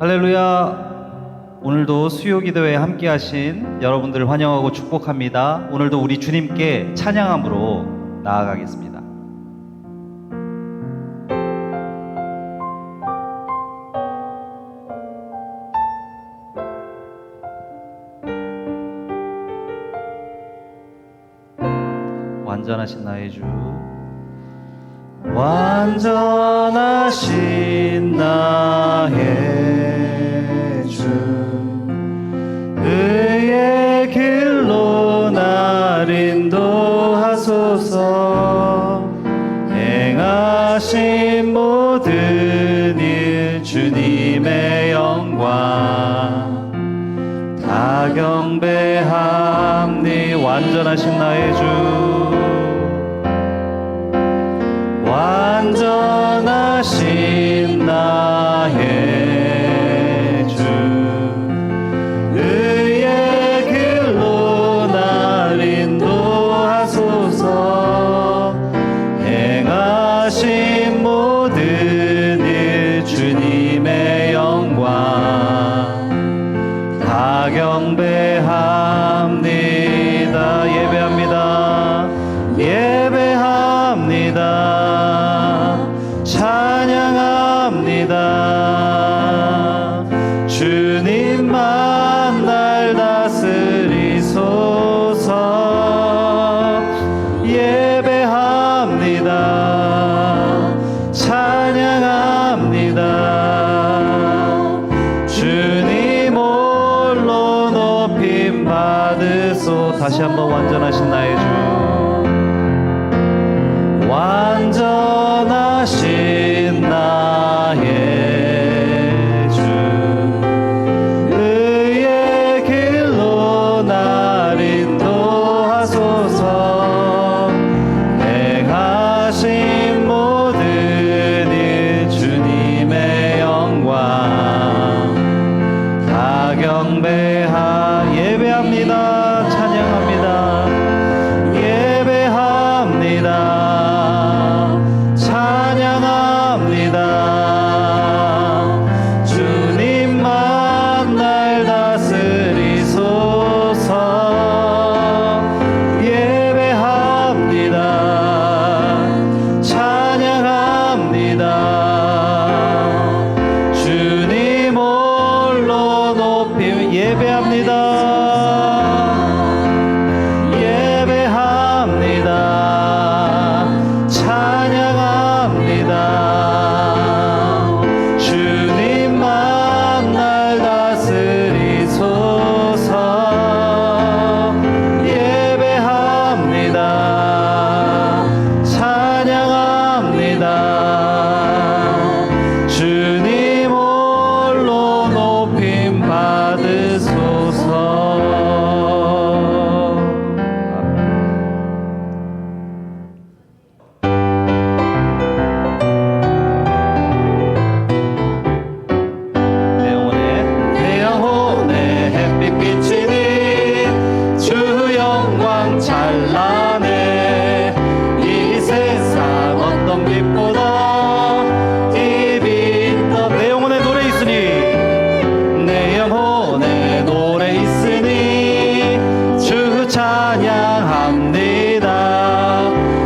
할렐루야. 오늘도 수요기도에 함께 하신 여러분들을 환영하고 축복합니다. 오늘도 우리 주님께 찬양함으로 나아가겠습니다. 완전하신 나의 주, 완전하신 나의 주, 의의 길로 날 인도하소서. 행하신 모든 일 주님의 영광 다 경배함니. 완전하신 나의 주, 완전하신 나의 주, 의의 길로 날 인도하소서. 행하신 모든 일 주님의 영광 다 경배합니다. 예배합니다. 예배합니다. 찬양합니다. 주님만 날 다스리소서. 예배합니다. 찬양합니다. 주님 홀로 높임 받으소. 다시 한번 완전하신 나의 주, 완전하신 나의 주, 의의 길로 날 인도하소서. 행하신 모든 일 주님의 영광 다 경배하. 예배합니다. 찬양합니다. 예배합니다. 찬양합니다. 주님만 날 다스리소서. 예배합니다. 찬양합니다. 주님 홀로 높임. 예배합니다. 예배합니다. 찬양합니다. 주님만 날 다스리소서. 예배합니다. 찬양합니다. 주님 홀로 높임 받으소서. 내 영혼에 햇빛 비치니 주 영광 찬란해. 이 세상 어떤 빛보다 이 빛 더. 내 영혼에 노래 있으니, 내 영혼에 노래 있으니 주 찬양합니다.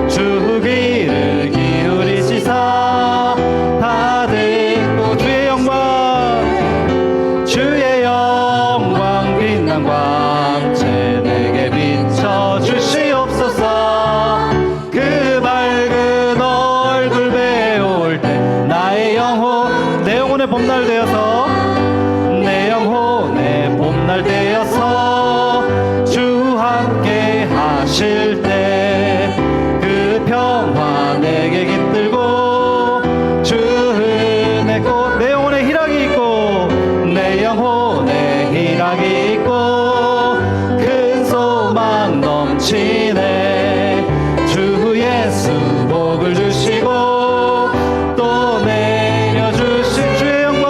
주 귀를 기울이시사 다 듣고 주의 영광, 주의 영광 빛난 광채 내게 비춰주시옵소서. 그 밝은 얼굴 배울 때 나의 영혼, 내 영혼의 봄날 되어서, 내 영혼의 봄날 되어서 주 함께 하실 때 그 평화 내게 깃들고 주 은혜 꽃. 내 영혼에 희락이 있고, 내 영혼에 희락이 있고 큰 소망 넘치네. 주 예수 복을 주시고 또 내려주신 주의 영광,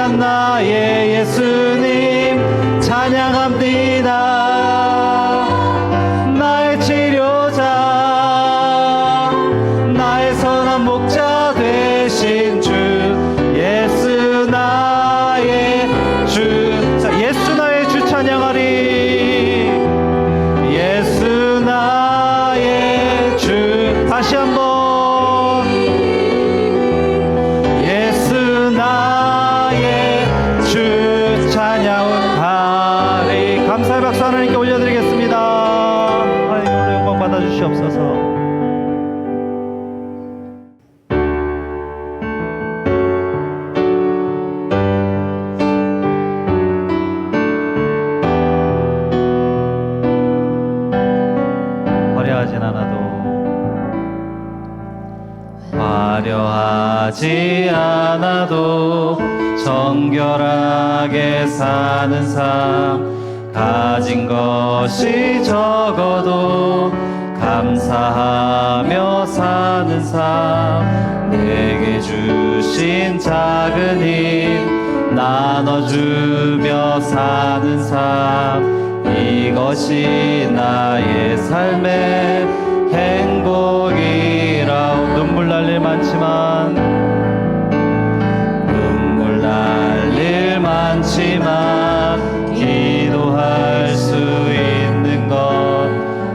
귀한 나의 예수님 찬양합니다. 나의 치료자, 나의 선한 목자 되신 주, 예수 나의 주. 자, 예수 나의 주 찬양하리. 예수 나의 주. 다시 한번. 예수 나의 주 찬양하리. 감사의 박수 하나님께 올려드리겠습니다. 하나님 오늘 영광 받아주시옵소서. 화려하지 않아도 정결하게 사는 삶, 가진 것이 적어도 감사하며 사는 삶, 내게 주신 작은 힘 나눠주며 사는 삶, 이것이 나의 삶의 행복이라. 눈물 날 일 많지만, 눈물 날 일 많지만 기도할 수 있는 것,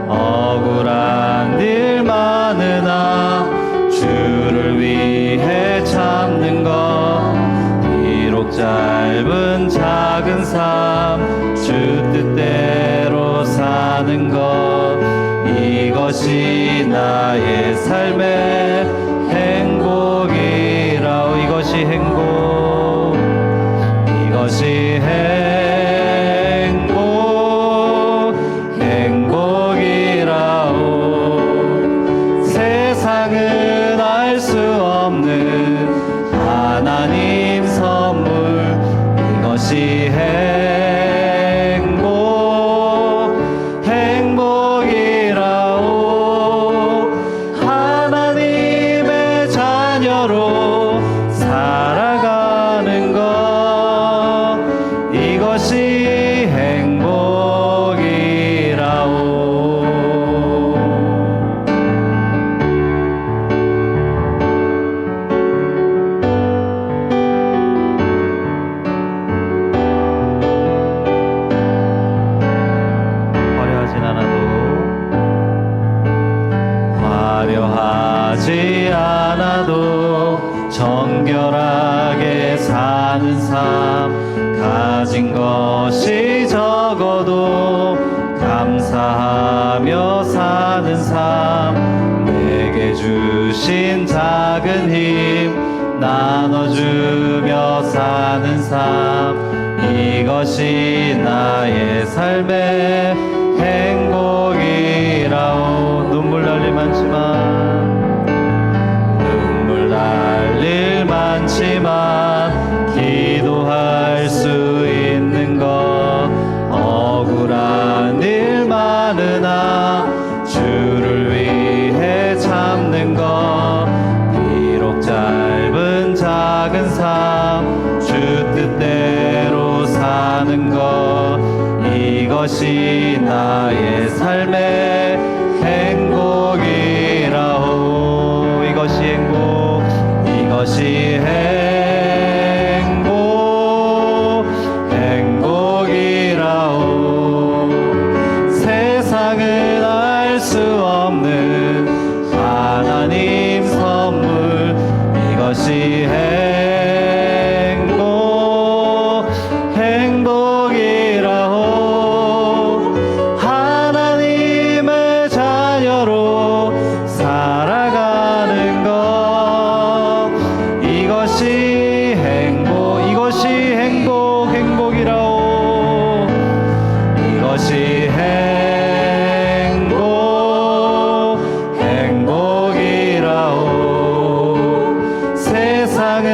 억울한 일 많으나 주를 위해 참는 것, 비록 짧은 작은 삶 주 뜻대로 사는 것, 이것이 나의 삶의 행복이라. 이것이 행복, 이것이 행복, 행복이라오. 세상은 알 수 없는 하나님 선물, 이것이 행복, 행복이라오. 하나님의 자녀로 살아가는 것, 이것이 행복이라오. 화려하지 않아도 정결하게 사는 삶, 가진 것이 적어도 감사하며 사는 삶, 내게 주신 작은 힘 나눠주며 사는 삶, 이것이 나의 삶의 행복이라오. 눈물 날 일 많지만, 눈물 날 일 많지만 기도할 수 있는 것, 억울한 일 많으나 주를 위해 참는 것, 비록 짧은 작은 삶 주 뜻대로 사는 것, 이것이 나의 삶의 행복이라오. 이것이 행복, 이것이 행복, 행복이라오. 세상은 알 수 없는 하나님 선물, 이것이 행복, 행복이라오. 하나님의 자녀로 살아가는 것, 이것이 행복, 이것이 행복, 행복이라오. 이것이 행복, 행복이라오. 세상은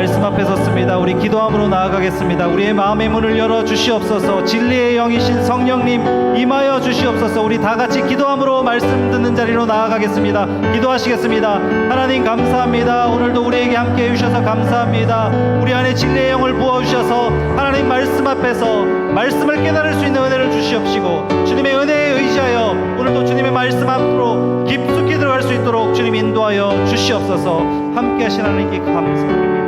말씀 앞에 섰습니다. 우리 기도함으로 나아가겠습니다. 우리의 마음의 문을 열어 주시옵소서. 진리의 영이신 성령님 임하여 주시옵소서. 우리 다 같이 기도함으로 말씀 듣는 자리로 나아가겠습니다. 기도하시겠습니다. 하나님 감사합니다. 오늘도 우리에게 함께 해주셔서 감사합니다. 우리 안에 진리의 영을 부어주셔서 하나님 말씀 앞에서 말씀을 깨달을 수 있는 은혜를 주시옵시고, 주님의 은혜에 의지하여 오늘도 주님의 말씀 앞으로 깊숙이 들어갈 수 있도록 주님 인도하여 주시옵소서. 함께 하신 하나님께 감사드립니다.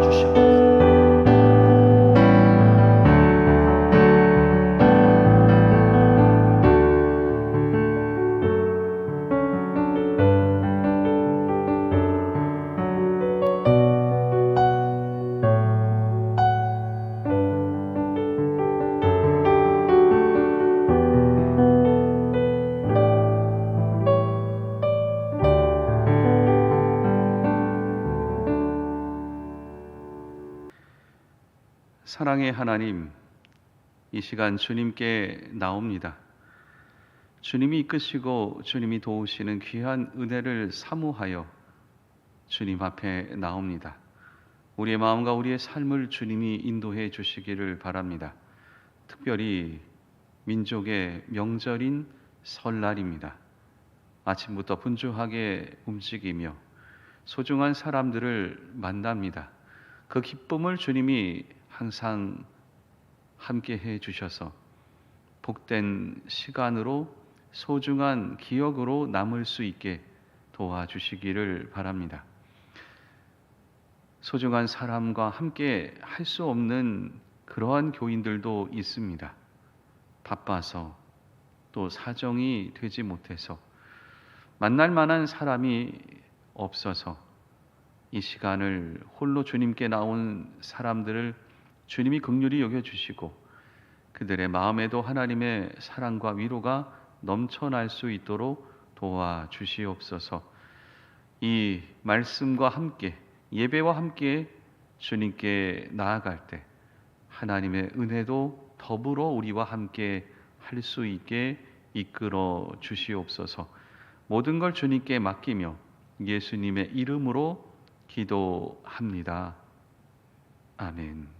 주시옵소서. 사랑의 하나님, 이 시간 주님께 나옵니다. 주님이 이끄시고 주님이 도우시는 귀한 은혜를 사모하여 주님 앞에 나옵니다. 우리의 마음과 우리의 삶을 주님이 인도해 주시기를 바랍니다. 특별히 민족의 명절인 설날입니다. 아침부터 분주하게 움직이며 소중한 사람들을 만납니다. 그 기쁨을 주님이 항상 함께 해 주셔서 복된 시간으로 소중한 기억으로 남을 수 있게 도와주시기를 바랍니다. 소중한 사람과 함께 할 수 없는 그러한 교인들도 있습니다. 바빠서 또 사정이 되지 못해서 만날 만한 사람이 없어서 이 시간을 홀로 주님께 나온 사람들을 주님이 긍휼히 여겨주시고 그들의 마음에도 하나님의 사랑과 위로가 넘쳐날 수 있도록 도와주시옵소서. 이 말씀과 함께 예배와 함께 주님께 나아갈 때 하나님의 은혜도 더불어 우리와 함께 할 수 있게 이끌어 주시옵소서. 모든 걸 주님께 맡기며 예수님의 이름으로 기도합니다. 아멘.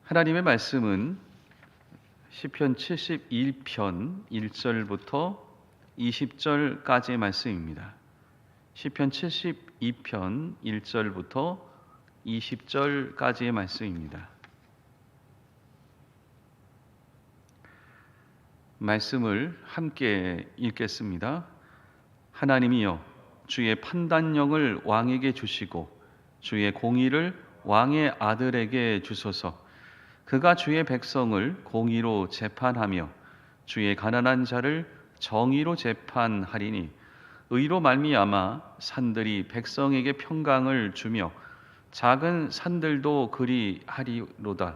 하나님의 말씀은 시편 71편 1절부터 20절까지의 말씀입니다. 시편 72편 1절부터 20절까지의 말씀입니다. 말씀을 함께 읽겠습니다. 하나님이여, 주의 판단력을 왕에게 주시고 주의 공의를 왕의 아들에게 주소서. 그가 주의 백성을 공의로 재판하며 주의 가난한 자를 정의로 재판하리니 의로 말미암아 산들이 백성에게 평강을 주며 작은 산들도 그리하리로다.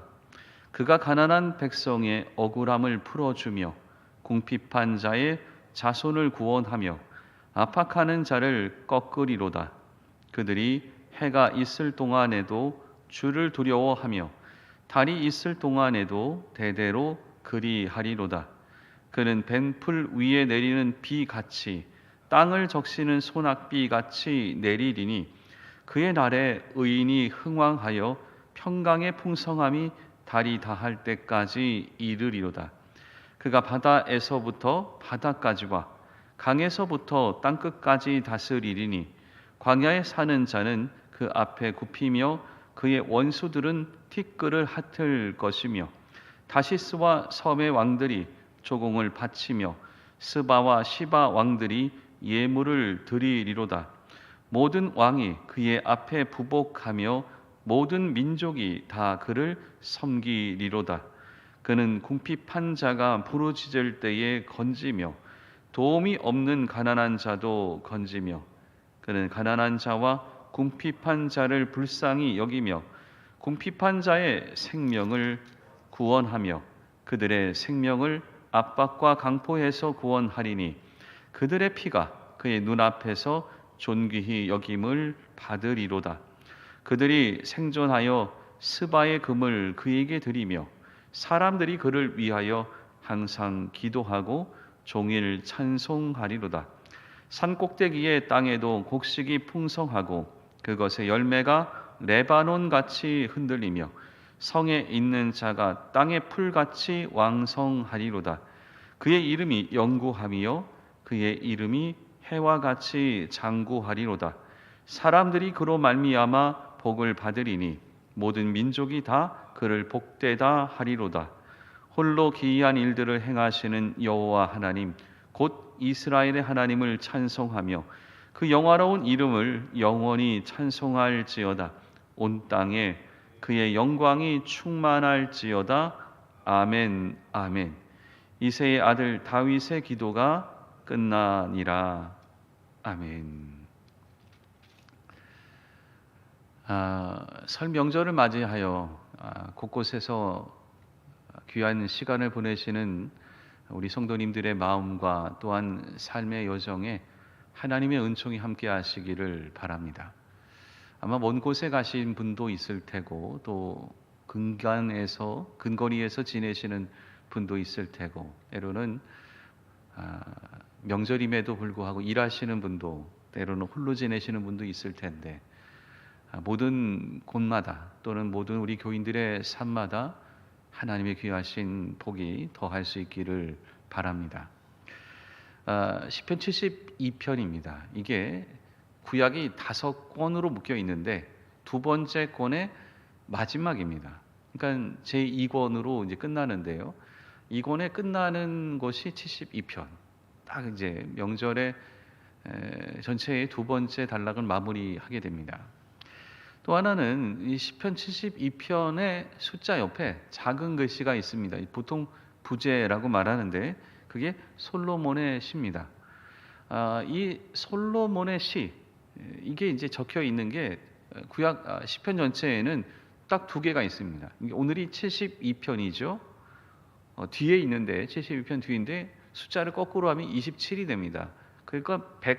그가 가난한 백성의 억울함을 풀어주며 궁핍한 자의 자손을 구원하며 압박하는 자를 꺾으리로다. 그들이 해가 있을 동안에도 주를 두려워하며 달이 있을 동안에도 대대로 그리하리로다. 그는 벤풀 위에 내리는 비같이 땅을 적시는 소낙비같이 내리리니 그의 날에 의인이 흥왕하여 평강의 풍성함이 달이 다할 때까지 이르리로다. 그가 바다에서부터 바다까지와 강에서부터 땅끝까지 다스리리니 광야에 사는 자는 그 앞에 굽히며 그의 원수들은 티끌을 핫을 것이며 다시스와 섬의 왕들이 조공을 바치며 스바와 시바 왕들이 예물을 드리리로다. 모든 왕이 그의 앞에 부복하며 모든 민족이 다 그를 섬기리로다. 그는 궁핍한 자가 부르짖을 때에 건지며 도움이 없는 가난한 자도 건지며 그는 가난한 자와 궁핍한 자를 불쌍히 여기며 궁핍한 자의 생명을 구원하며 그들의 생명을 압박과 강포에서 구원하리니 그들의 피가 그의 눈앞에서 존귀히 여김을 받으리로다. 그들이 생존하여 스바의 금을 그에게 드리며 사람들이 그를 위하여 항상 기도하고 종일 찬송하리로다. 산 꼭대기의 땅에도 곡식이 풍성하고 그것의 열매가 레바논 같이 흔들리며 성에 있는 자가 땅의 풀같이 왕성하리로다. 그의 이름이 영구함이요 그의 이름이 해와 같이 장구하리로다. 사람들이 그로 말미암아 복을 받으리니 모든 민족이 다 그를 복되다 하리로다. 홀로 기이한 일들을 행하시는 여호와 하나님 곧 이스라엘의 하나님을 찬송하며 그 영화로운 이름을 영원히 찬송할지어다. 온 땅에 그의 영광이 충만할지어다. 아멘 아멘. 이새의 아들 다윗의 기도가 끝나니라. 아멘. 설 명절을 맞이하여 곳곳에서 귀한 시간을 보내시는 우리 성도님들의 마음과 또한 삶의 여정에 하나님의 은총이 함께 하시기를 바랍니다. 아마 먼 곳에 가신 분도 있을 테고 또 근거리에서 지내시는 분도 있을 테고 때로는 명절임에도 불구하고 일하시는 분도 때로는 홀로 지내시는 분도 있을 텐데 모든 곳마다 또는 모든 우리 교인들의 삶마다 하나님의 귀하신 복이 더할 수 있기를 바랍니다. 시편 72편입니다. 이게 구약이 5권으로 묶여 있는데 두 번째 권의 마지막입니다. 그러니까 제2권으로 이제 끝나는데요. 2권에 끝나는 것이 72편. 딱 이제 명절에 전체의 두 번째 단락을 마무리하게 됩니다. 또 하나는 이 시편 72편의 숫자 옆에 작은 글씨가 있습니다. 보통 부제라고 말하는데 그게 솔로몬의 시입니다. 이 솔로몬의 시 이게 이제 적혀 있는 게 구약 시편 전체에는 딱 2개가 있습니다. 오늘이 72편이죠. 뒤에 있는데 72편 뒤인데 숫자를 거꾸로 하면 27이 됩니다. 그러니까 100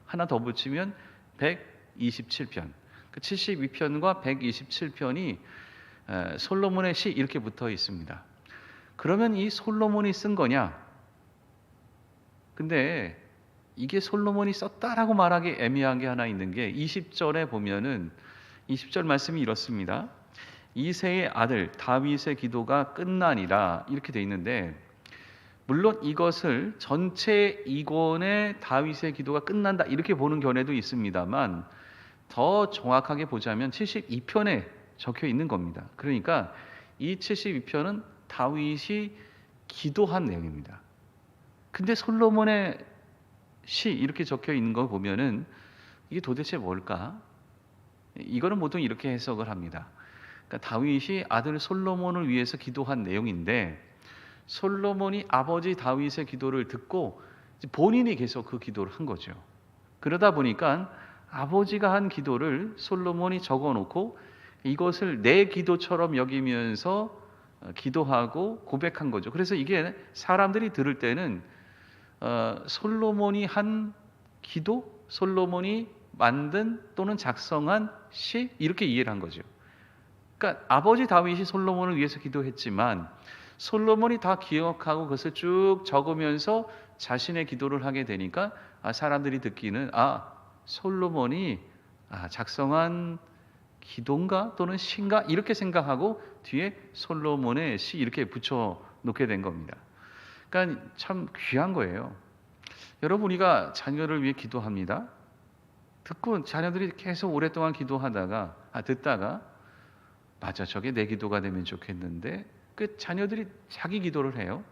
하나 더 붙이면 127편. 72편과 127편이 솔로몬의 시 이렇게 붙어 있습니다. 그러면 이 솔로몬이 쓴 거냐? 근데 이게 솔로몬이 썼다라고 말하기 애매한 게 하나 있는 게 20절에 보면은 20절 말씀이 이렇습니다. 이새의 아들 다윗의 기도가 끝나니라 이렇게 돼 있는데 물론 이것을 전체 2권의 다윗의 기도가 끝난다 이렇게 보는 견해도 있습니다만 더 정확하게 보자면 72편에 적혀 있는 겁니다. 그러니까 이 72편은 다윗이 기도한 내용입니다. 근데 솔로몬의 시 이렇게 적혀 있는 거 보면은 이게 도대체 뭘까? 이거는 보통 이렇게 해석을 합니다. 그러니까 다윗이 아들 솔로몬을 위해서 기도한 내용인데 솔로몬이 아버지 다윗의 기도를 듣고 본인이 계속 그 기도를 한 거죠. 그러다 보니까 아버지가 한 기도를 솔로몬이 적어놓고 이것을 내 기도처럼 여기면서 기도하고 고백한 거죠. 그래서 이게 사람들이 들을 때는 솔로몬이 한 기도, 솔로몬이 만든 또는 작성한 시 이렇게 이해를 한 거죠. 그러니까 아버지 다윗이 솔로몬을 위해서 기도했지만 솔로몬이 다 기억하고 그것을 쭉 적으면서 자신의 기도를 하게 되니까 사람들이 듣기는 솔로몬이 작성한 기도인가 또는 시인가 이렇게 생각하고 뒤에 솔로몬의 시 이렇게 붙여 놓게 된 겁니다. 그러니까 참 귀한 거예요. 여러분 우리가 자녀를 위해 기도합니다. 듣고 자녀들이 계속 오랫동안 기도하다가 듣다가 맞아 저게 내 기도가 되면 좋겠는데 그 자녀들이 자기 기도를 해요.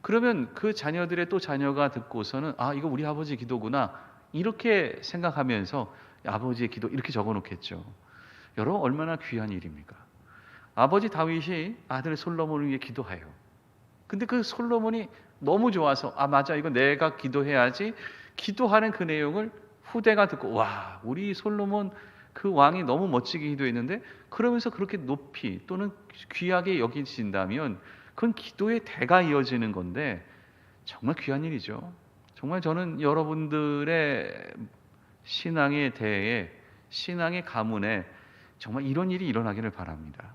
그러면 그 자녀들의 또 자녀가 듣고서는 이거 우리 아버지 기도구나 이렇게 생각하면서 아버지의 기도 이렇게 적어놓겠죠. 여러분 얼마나 귀한 일입니까? 아버지 다윗이 아들 솔로몬을 위해 기도해요. 근데 그 솔로몬이 너무 좋아서 맞아 이거 내가 기도해야지 기도하는 그 내용을 후대가 듣고 와 우리 솔로몬 그 왕이 너무 멋지게 기도했는데 그러면서 그렇게 높이 또는 귀하게 여기신다면 그건 기도의 대가 이어지는 건데 정말 귀한 일이죠. 정말 저는 여러분들의 신앙의 대에 신앙의 가문에 정말 이런 일이 일어나기를 바랍니다.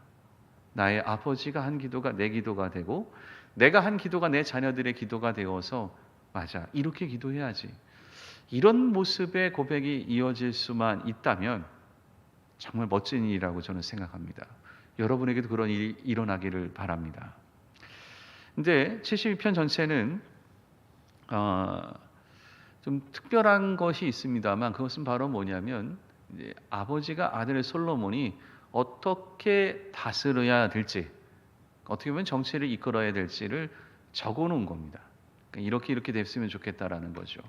나의 아버지가 한 기도가 내 기도가 되고 내가 한 기도가 내 자녀들의 기도가 되어서 맞아 이렇게 기도해야지 이런 모습의 고백이 이어질 수만 있다면 정말 멋진 일이라고 저는 생각합니다. 여러분에게도 그런 일이 일어나기를 바랍니다. 근데 72편 전체는 좀 특별한 것이 있습니다만, 그것은 바로 뭐냐면 이제 아버지가 아들 솔로몬이 어떻게 다스려야 될지, 어떻게 보면 정치를 이끌어야 될지를 적어놓은 겁니다. 그러니까 이렇게 됐으면 좋겠다라는 거죠.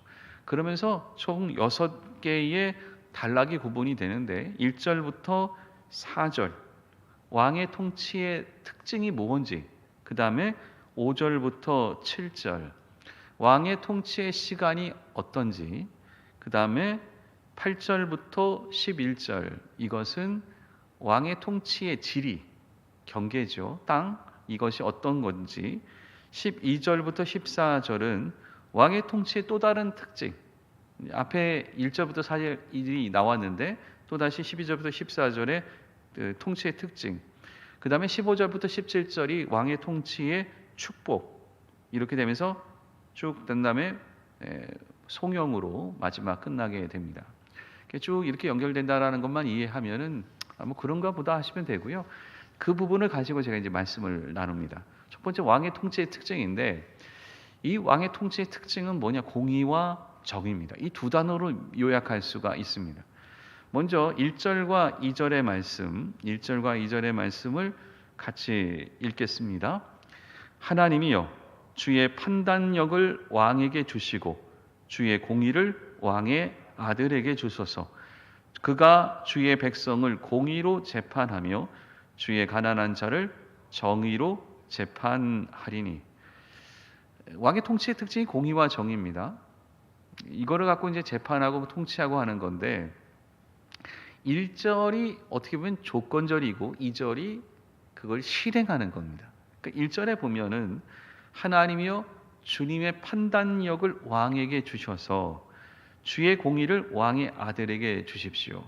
그러면서 총 6개의 단락이 구분이 되는데 1절부터 4절 왕의 통치의 특징이 뭔지, 그 다음에 5절부터 7절 왕의 통치의 시간이 어떤지, 그 다음에 8절부터 11절 이것은 왕의 통치의 지리, 경계죠. 땅, 이것이 어떤 건지, 12절부터 14절은 왕의 통치의 또 다른 특징, 앞에 1절부터 4절이 나왔는데 또다시 12절부터 14절의 그 통치의 특징, 그 다음에 15절부터 17절이 왕의 통치의 축복, 이렇게 되면서 쭉 된 다음에 송영으로 마지막 끝나게 됩니다. 쭉 이렇게 연결된다라는 것만 이해하면은 뭐 그런가 보다 하시면 되고요. 그 부분을 가지고 제가 이제 말씀을 나눕니다. 첫 번째 왕의 통치의 특징인데, 이 왕의 통치의 특징은 뭐냐? 공의와 정의입니다. 이 두 단어로 요약할 수가 있습니다. 먼저 1절과 2절의 말씀, 1절과 2절의 말씀을 같이 읽겠습니다. 하나님이여 주의 판단력을 왕에게 주시고 주의 공의를 왕의 아들에게 주소서. 그가 주의 백성을 공의로 재판하며 주의 가난한 자를 정의로 재판하리니. 왕의 통치의 특징이 공의와 정의입니다. 이거를 갖고 이제 재판하고 통치하고 하는 건데, 1절이 어떻게 보면 조건절이고 2절이 그걸 실행하는 겁니다. 그러니까 1절에 보면은 하나님이여 주님의 판단력을 왕에게 주셔서 주의 공의를 왕의 아들에게 주십시오.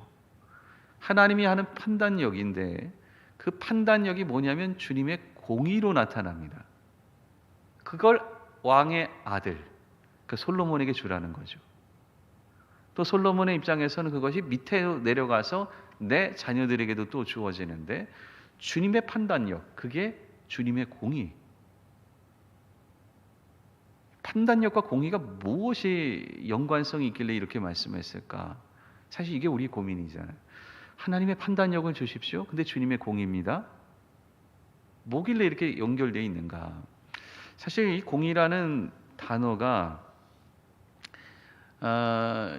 하나님이 하는 판단력인데, 그 판단력이 뭐냐면 주님의 공의로 나타납니다. 그걸 왕의 아들, 그 솔로몬에게 주라는 거죠. 또 솔로몬의 입장에서는 그것이 밑에 내려가서 내 자녀들에게도 또 주어지는데, 주님의 판단력, 그게 주님의 공의. 판단력과 공의가 무엇이 연관성이 있길래 이렇게 말씀했을까? 사실 이게 우리 고민이잖아요. 하나님의 판단력을 주십시오. 근데 주님의 공의입니다. 뭐길래 이렇게 연결되어 있는가? 사실 이 공의라는 단어가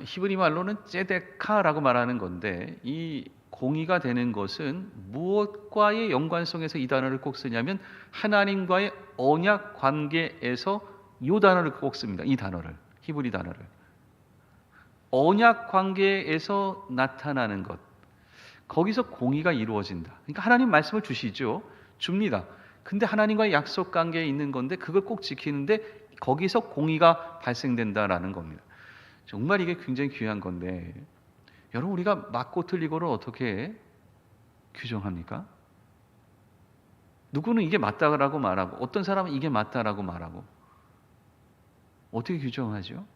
히브리 말로는 ጼ데카라고 말하는 건데, 이 공의가 되는 것은 무엇과의 연관성에서 이 단어를 꼭 쓰냐면 하나님과의 언약 관계에서 이 단어를 꼭 씁니다. 이 단어를, 히브리 단어를. 언약 관계에서 나타나는 것, 거기서 공의가 이루어진다. 그러니까 하나님 말씀을 주시죠. 줍니다. 근데 하나님과의 약속 관계에 있는 건데 그걸 꼭 지키는데 거기서 공의가 발생된다라는 겁니다. 정말 이게 굉장히 귀한 건데, 여러분 우리가 맞고 틀리고를 어떻게 규정합니까? 누구는 이게 맞다라고 말하고 어떤 사람은 이게 맞다라고 말하고, 어떻게 규정하죠?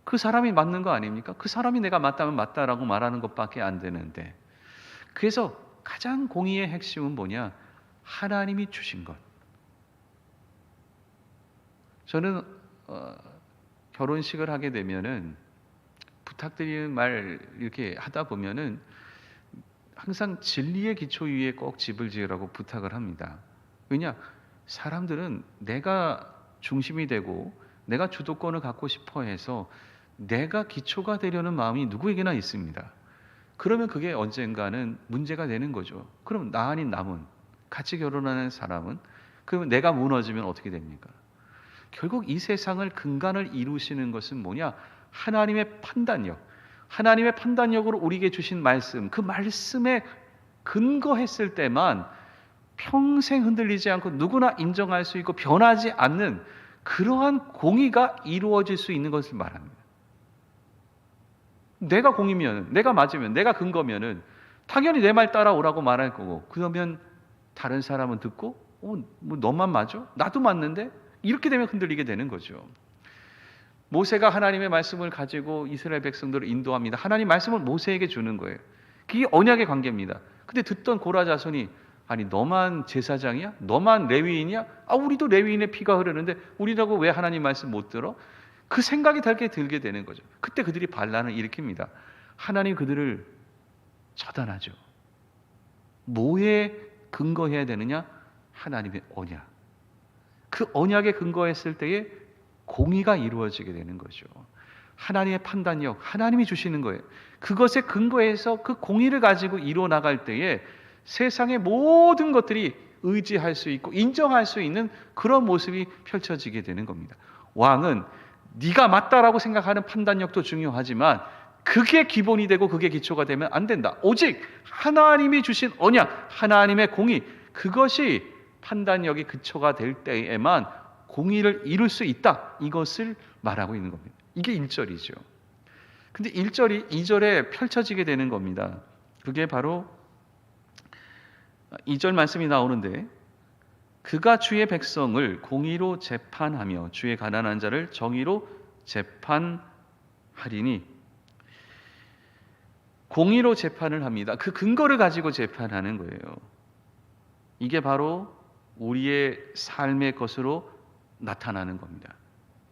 그 사람이 맞는 거 아닙니까? 그 사람이 내가 맞다면 맞다라고 말하는 것밖에 안 되는데, 그래서 가장 공의의 핵심은 뭐냐? 하나님이 주신 것. 저는 결혼식을 하게 되면은 부탁드리는 말 이렇게 하다 보면은 항상 진리의 기초 위에 꼭 집을 지으라고 부탁을 합니다. 왜냐? 사람들은 내가 중심이 되고 내가 주도권을 갖고 싶어 해서 내가 기초가 되려는 마음이 누구에게나 있습니다. 그러면 그게 언젠가는 문제가 되는 거죠. 그럼 나 아닌 남은, 같이 결혼하는 사람은, 그러면 내가 무너지면 어떻게 됩니까? 결국 이 세상을 근간을 이루시는 것은 뭐냐? 하나님의 판단력. 하나님의 판단력으로 우리에게 주신 말씀, 그 말씀에 근거했을 때만 평생 흔들리지 않고 누구나 인정할 수 있고 변하지 않는 그러한 공의가 이루어질 수 있는 것을 말합니다. 내가 공이면, 내가 맞으면, 내가 근거면은 당연히 내 말 따라오라고 말할 거고, 그러면 다른 사람은 듣고 뭐 너만 맞아? 나도 맞는데? 이렇게 되면 흔들리게 되는 거죠. 모세가 하나님의 말씀을 가지고 이스라엘 백성들을 인도합니다. 하나님 말씀을 모세에게 주는 거예요. 그게 언약의 관계입니다. 근데 듣던 고라 자손이 아니 너만 제사장이야? 너만 레위인이야? 우리도 레위인의 피가 흐르는데 우리라고 왜 하나님 말씀 못 들어? 그 생각이 들게 되는 거죠. 그때 그들이 반란을 일으킵니다. 하나님 그들을 처단하죠. 뭐에 근거해야 되느냐? 하나님의 언약. 그 언약에 근거했을 때에 공의가 이루어지게 되는 거죠. 하나님의 판단력, 하나님이 주시는 거예요. 그것에 근거해서 그 공의를 가지고 이루어 나갈 때에 세상의 모든 것들이 의지할 수 있고 인정할 수 있는 그런 모습이 펼쳐지게 되는 겁니다. 왕은 네가 맞다라고 생각하는 판단력도 중요하지만 그게 기본이 되고 그게 기초가 되면 안 된다. 오직 하나님이 주신 언약, 하나님의 공의, 그것이 판단력이 기초가 될 때에만 공의를 이룰 수 있다. 이것을 말하고 있는 겁니다. 이게 1절이죠. 근데 1절이 2절에 펼쳐지게 되는 겁니다. 그게 바로 2절 말씀이 나오는데 그가 주의 백성을 공의로 재판하며 주의 가난한 자를 정의로 재판하리니, 공의로 재판을 합니다. 그 근거를 가지고 재판하는 거예요. 이게 바로 우리의 삶의 것으로 나타나는 겁니다.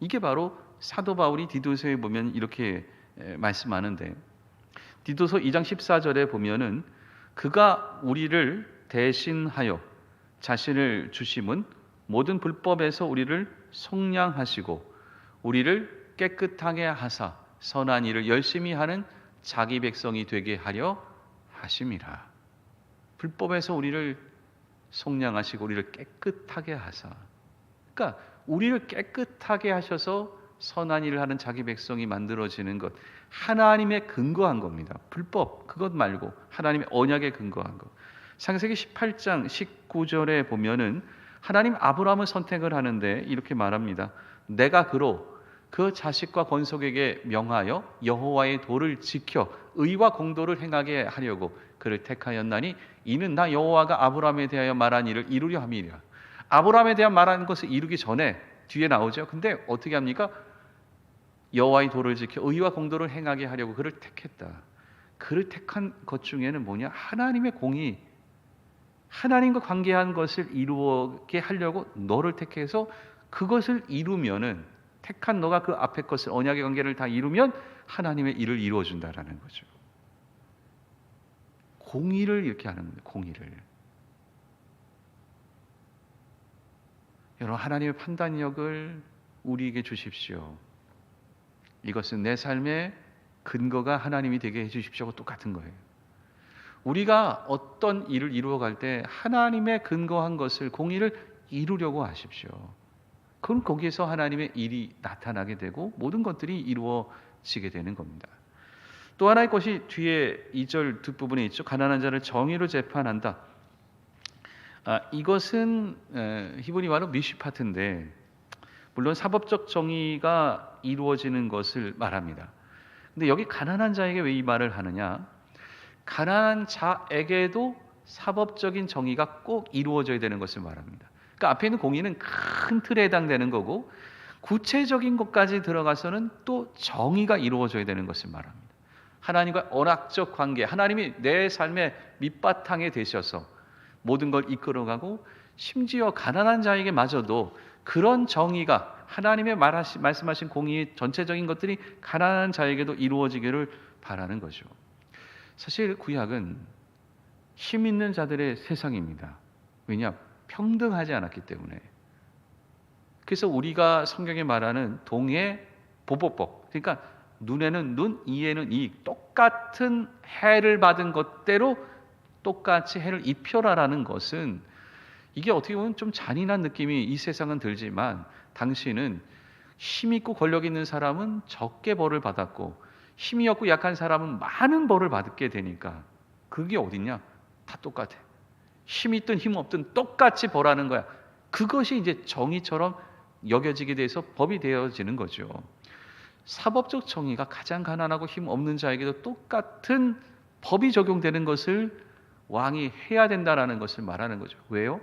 이게 바로 사도 바울이 디도서에 보면 이렇게 말씀하는데, 디도서 2장 14절에 보면은 그가 우리를 대신하여 자신을 주심은 모든 불법에서 우리를 속량하시고 우리를 깨끗하게 하사 선한 일을 열심히 하는 자기 백성이 되게 하려 하심이라. 불법에서 우리를 속량하시고 우리를 깨끗하게 하사. 그러니까 우리를 깨끗하게 하셔서 선한 일을 하는 자기 백성이 만들어지는 것, 하나님의 근거한 겁니다. 불법 그것 말고 하나님의 언약에 근거한 것. 창세기 18장 19절에 보면은 하나님 아브라함을 선택을 하는데 이렇게 말합니다. 내가 그로 그 자식과 권속에게 명하여 여호와의 도를 지켜 의와 공도를 행하게 하려고 그를 택하였나니 이는 나 여호와가 아브라함에 대하여 말한 일을 이루려 함이라. 아브라함에 대한 말한 것을 이루기 전에 뒤에 나오죠. 근데 어떻게 합니까? 여호와의 도를 지켜 의와 공도를 행하게 하려고 그를 택했다. 그를 택한 것 중에는 뭐냐? 하나님의 공의, 하나님과 관계한 것을 이루게 하려고 너를 택해서 그것을 이루면은, 택한 너가 그 앞에 것을, 언약의 관계를 다 이루면 하나님의 일을 이루어 준다라는 거죠. 공의를 이렇게 하는 거예요. 공의를. 여러분, 하나님의 판단력을 우리에게 주십시오. 이것은 내 삶의 근거가 하나님이 되게 해주십시오가 똑같은 거예요. 우리가 어떤 일을 이루어갈 때 하나님의 근거한 것을, 공의를 이루려고 하십시오. 그럼 거기에서 하나님의 일이 나타나게 되고 모든 것들이 이루어지게 되는 겁니다. 또 하나의 것이 뒤에 2절 뒷부분에 있죠. 가난한 자를 정의로 재판한다. 이것은 히브리어로 미시파트인데, 물론 사법적 정의가 이루어지는 것을 말합니다. 근데 여기 가난한 자에게 왜 이 말을 하느냐? 가난한 자에게도 사법적인 정의가 꼭 이루어져야 되는 것을 말합니다. 그러니까 앞에 있는 공의는 큰 틀에 해당되는 거고, 구체적인 것까지 들어가서는 또 정의가 이루어져야 되는 것을 말합니다. 하나님과 언약적 관계, 하나님이 내 삶의 밑바탕에 되셔서 모든 걸 이끌어가고, 심지어 가난한 자에게 마저도 그런 정의가, 하나님의 말씀하신 공의의 전체적인 것들이 가난한 자에게도 이루어지기를 바라는 거죠. 사실 구약은 힘 있는 자들의 세상입니다. 왜냐? 평등하지 않았기 때문에. 그래서 우리가 성경에 말하는 동해 보복법, 그러니까 눈에는 눈, 이에는 이, 똑같은 해를 받은 것대로 똑같이 해를 입혀라라는 것은, 이게 어떻게 보면 좀 잔인한 느낌이 이 세상은 들지만, 당시는 힘 있고 권력 있는 사람은 적게 벌을 받았고 힘이 없고 약한 사람은 많은 벌을 받게 되니까, 그게 어딨냐? 다 똑같아. 힘 있든 힘 없든 똑같이 벌하는 거야. 그것이 이제 정의처럼 여겨지게 돼서 법이 되어지는 거죠. 사법적 정의가 가장 가난하고 힘 없는 자에게도 똑같은 법이 적용되는 것을 왕이 해야 된다라는 것을 말하는 거죠. 왜요?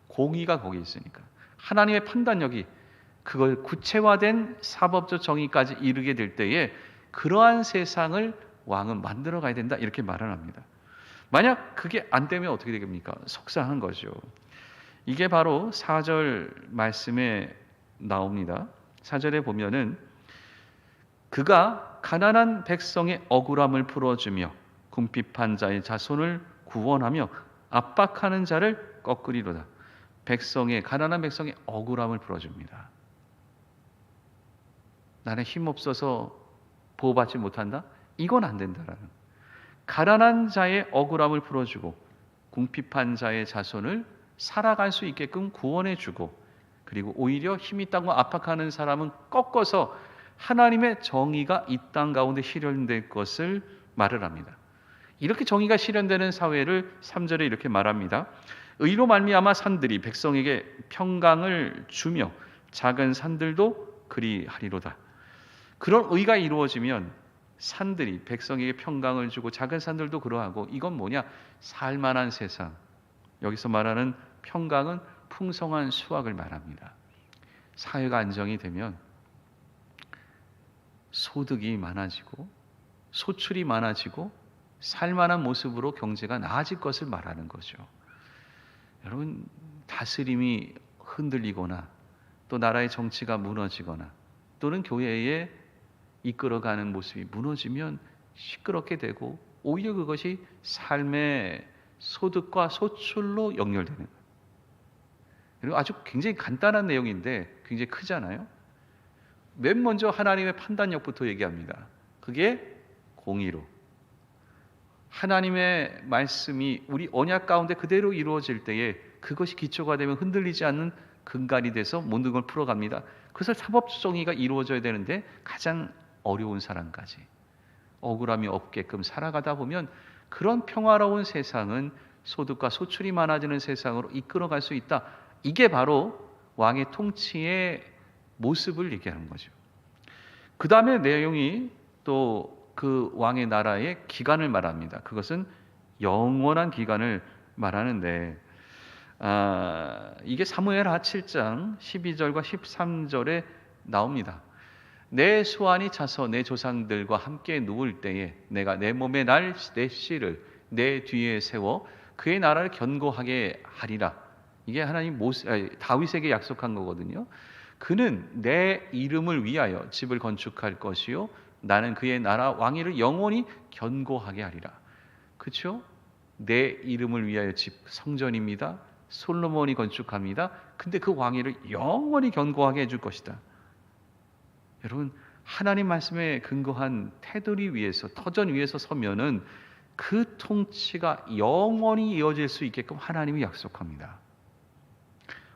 공의가 거기 있으니까. 하나님의 판단력이 그걸 구체화된 사법적 정의까지 이르게 될 때에 그러한 세상을 왕은 만들어 가야 된다 이렇게 말을 합니다. 만약 그게 안 되면 어떻게 되겠습니까? 속상한 거죠. 이게 바로 4절 말씀에 나옵니다. 4절에 보면은 그가 가난한 백성의 억울함을 풀어주며 궁핍한 자의 자손을 구원하며 압박하는 자를 꺾으리로다. 가난한 백성의 억울함을 풀어줍니다. 나는 힘없어서 보호받지 못한다? 이건 안 된다라는. 가난한 자의 억울함을 풀어주고 궁핍한 자의 자손을 살아갈 수 있게끔 구원해주고, 그리고 오히려 힘이 있다고 압박하는 사람은 꺾어서 하나님의 정의가 이 땅 가운데 실현될 것을 말을 합니다. 이렇게 정의가 실현되는 사회를 3절에 이렇게 말합니다. 의로 말미암아 산들이 백성에게 평강을 주며 작은 산들도 그리하리로다. 그런 의가 이루어지면 산들이 백성에게 평강을 주고 작은 산들도 그러하고, 이건 뭐냐? 살만한 세상. 여기서 말하는 평강은 풍성한 수확을 말합니다. 사회가 안정이 되면 소득이 많아지고 소출이 많아지고 살만한 모습으로 경제가 나아질 것을 말하는 거죠. 여러분, 다스림이 흔들리거나 또 나라의 정치가 무너지거나 또는 교회에 이끌어가는 모습이 무너지면 시끄럽게 되고, 오히려 그것이 삶의 소득과 소출로 연결되는 거예요. 그리고 아주 굉장히 간단한 내용인데 굉장히 크잖아요. 맨 먼저 하나님의 판단력부터 얘기합니다. 그게 공의로. 하나님의 말씀이 우리 언약 가운데 그대로 이루어질 때에 그것이 기초가 되면 흔들리지 않는 근간이 돼서 모든 걸 풀어갑니다. 그래서 사법적 정의가 이루어져야 되는데 가장 어려운 사람까지 억울함이 없게끔 살아가다 보면 그런 평화로운 세상은 소득과 소출이 많아지는 세상으로 이끌어갈 수 있다. 이게 바로 왕의 통치의 모습을 얘기하는 거죠. 그 다음에 내용이 또 그 왕의 나라의 기간을 말합니다. 그것은 영원한 기간을 말하는데, 이게 사무엘하 7장 12절과 13절에 나옵니다. 내 수완이 차서 내 조상들과 함께 누울 때에 내가 내 몸에 내 씨를 내 뒤에 세워 그의 나라를 견고하게 하리라. 이게 하나님 다윗에게 약속한 거거든요. 그는 내 이름을 위하여 집을 건축할 것이요 나는 그의 나라 왕위를 영원히 견고하게 하리라. 그렇죠? 내 이름을 위하여 집, 성전입니다. 솔로몬이 건축합니다. 근데 그 왕위를 영원히 견고하게 해줄 것이다. 여러분, 하나님 말씀에 근거한 테두리 위에서, 터전 위에서 서면은 그 통치가 영원히 이어질 수 있게끔 하나님이 약속합니다.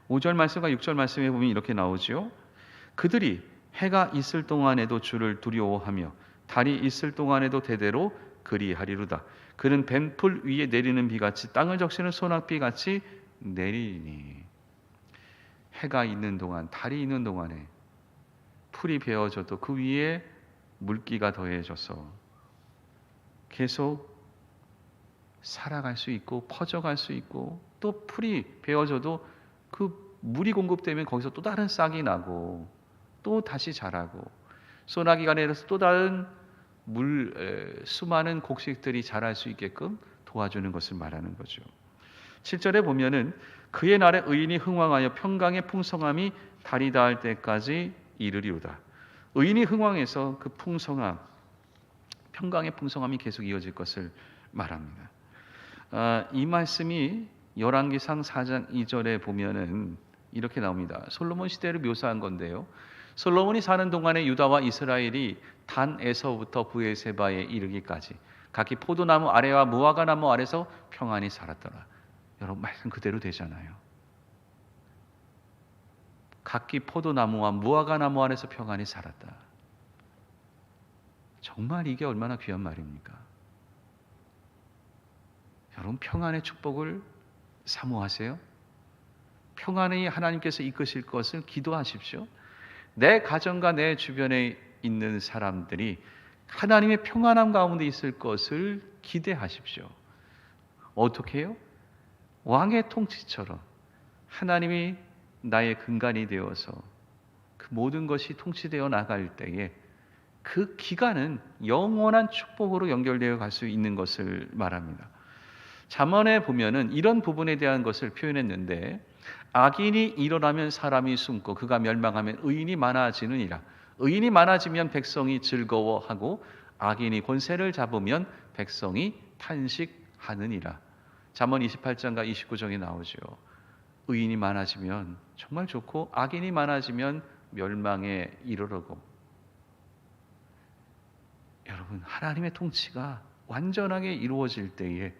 5절 말씀과 6절 말씀에 보면 이렇게 나오죠. 그들이 해가 있을 동안에도 주를 두려워하며 달이 있을 동안에도 대대로 그리하리로다. 그는 뱀풀 위에 내리는 비같이 땅을 적시는 소낙비같이 내리니. 해가 있는 동안, 달이 있는 동안에 풀이 베어져도 그 위에 물기가 더해져서 계속 살아갈 수 있고 퍼져갈 수 있고, 또 풀이 베어져도 그 물이 공급되면 거기서 또 다른 싹이 나고 또 다시 자라고, 소나기가 내려서 또 다른 수많은 곡식들이 자랄 수 있게끔 도와주는 것을 말하는 거죠. 7절에 보면은 그의 날에 의인이 흥왕하여 평강의 풍성함이 달이 닿을 때까지 이르리로다. 의인이 흥왕해서 그 풍성함, 평강의 풍성함이 계속 이어질 것을 말합니다. 이 말씀이 열왕기상 4장 2절에 보면은 이렇게 나옵니다. 솔로몬 시대를 묘사한 건데요. 솔로몬이 사는 동안에 유다와 이스라엘이 단에서부터 브에세바에 이르기까지 각기 포도나무 아래와 무화과 나무 아래서 평안히 살았더라. 여러분, 말씀 그대로 되잖아요. 각기 포도나무와 무화과 나무 아래서 평안히 살았다. 정말 이게 얼마나 귀한 말입니까? 여러분, 평안의 축복을 사모하세요? 평안히 하나님께서 이끄실 것을 기도하십시오. 내 가정과 내 주변에 있는 사람들이 하나님의 평안함 가운데 있을 것을 기대하십시오. 어떻게 해요? 왕의 통치처럼 하나님이 나의 근간이 되어서 그 모든 것이 통치되어 나갈 때에 그 기간은 영원한 축복으로 연결되어 갈 수 있는 것을 말합니다. 잠언에 보면은 이런 부분에 대한 것을 표현했는데, 악인이 일어나면 사람이 숨고 그가 멸망하면 의인이 많아지느니라. 의인이 많아지면 백성이 즐거워하고 악인이 권세를 잡으면 백성이 탄식하느니라. 잠언 28장과 29장에 나오죠. 의인이 많아지면 정말 좋고 악인이 많아지면 멸망에 이르르고. 여러분, 하나님의 통치가 완전하게 이루어질 때에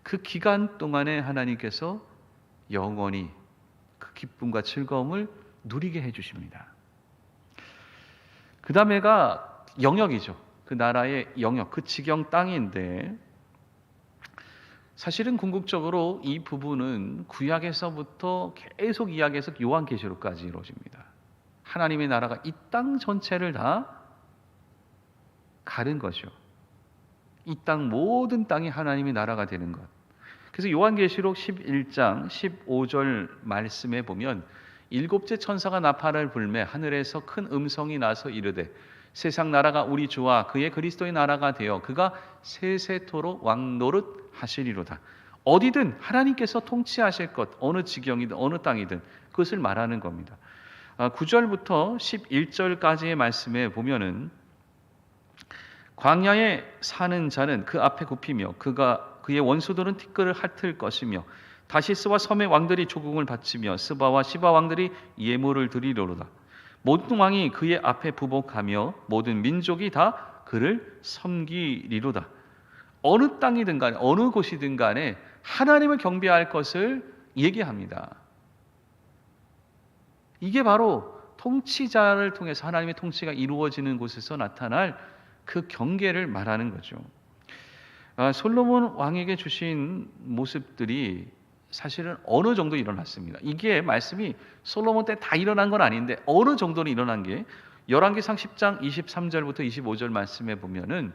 그 기간 동안에 하나님께서 영원히 그 기쁨과 즐거움을 누리게 해주십니다. 그 다음에가 영역이죠. 그 나라의 영역, 그 지경 땅인데, 사실은 궁극적으로 이 부분은 구약에서부터 계속 이야기해서 요한계시록까지 이루어집니다. 하나님의 나라가 이 땅 전체를 다 가른 거죠. 이 땅 모든 땅이 하나님의 나라가 되는 것. 그래서 요한계시록 11장 15절 말씀에 보면 일곱째 천사가 나팔을 불매 하늘에서 큰 음성이 나서 이르되 세상 나라가 우리 주와 그의 그리스도의 나라가 되어 그가 세세토록 왕노릇 하시리로다. 어디든 하나님께서 통치하실 것, 어느 지경이든 어느 땅이든 그것을 말하는 겁니다. 9절부터 11절까지의 말씀에 보면은 광야에 사는 자는 그 앞에 굽히며 그의 원수들은 티끌을 핥을 것이며 다시스와 섬의 왕들이 조공을 바치며 스바와 시바 왕들이 예물을 드리려로다. 모든 왕이 그의 앞에 부복하며 모든 민족이 다 그를 섬기리로다. 어느 땅이든 간에 어느 곳이든 간에 하나님을 경배할 것을 얘기합니다. 이게 바로 통치자를 통해서 하나님의 통치가 이루어지는 곳에서 나타날 그 경계를 말하는 거죠. 솔로몬 왕에게 주신 모습들이 사실은 어느 정도 일어났습니다. 이게 말씀이 솔로몬 때 다 일어난 건 아닌데 어느 정도는 일어난 게 열왕기상 10장 23절부터 25절 말씀에 보면은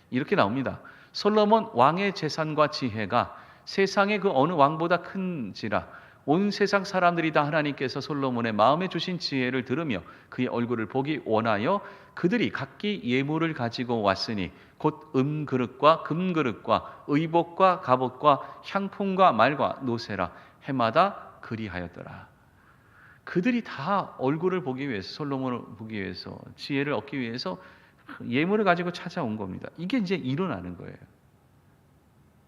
이렇게 나옵니다. 솔로몬 왕의 재산과 지혜가 세상의 그 어느 왕보다 큰지라 온 세상 사람들이 다 하나님께서 솔로몬의 마음에 주신 지혜를 들으며 그의 얼굴을 보기 원하여 그들이 각기 예물을 가지고 왔으니 곧 은그릇과 금그릇과 의복과 갑옷과 향품과 말과 노새라 해마다 그리하였더라. 그들이 다 얼굴을 보기 위해서, 솔로몬을 보기 위해서, 지혜를 얻기 위해서 예물을 가지고 찾아온 겁니다. 이게 이제 일어나는 거예요.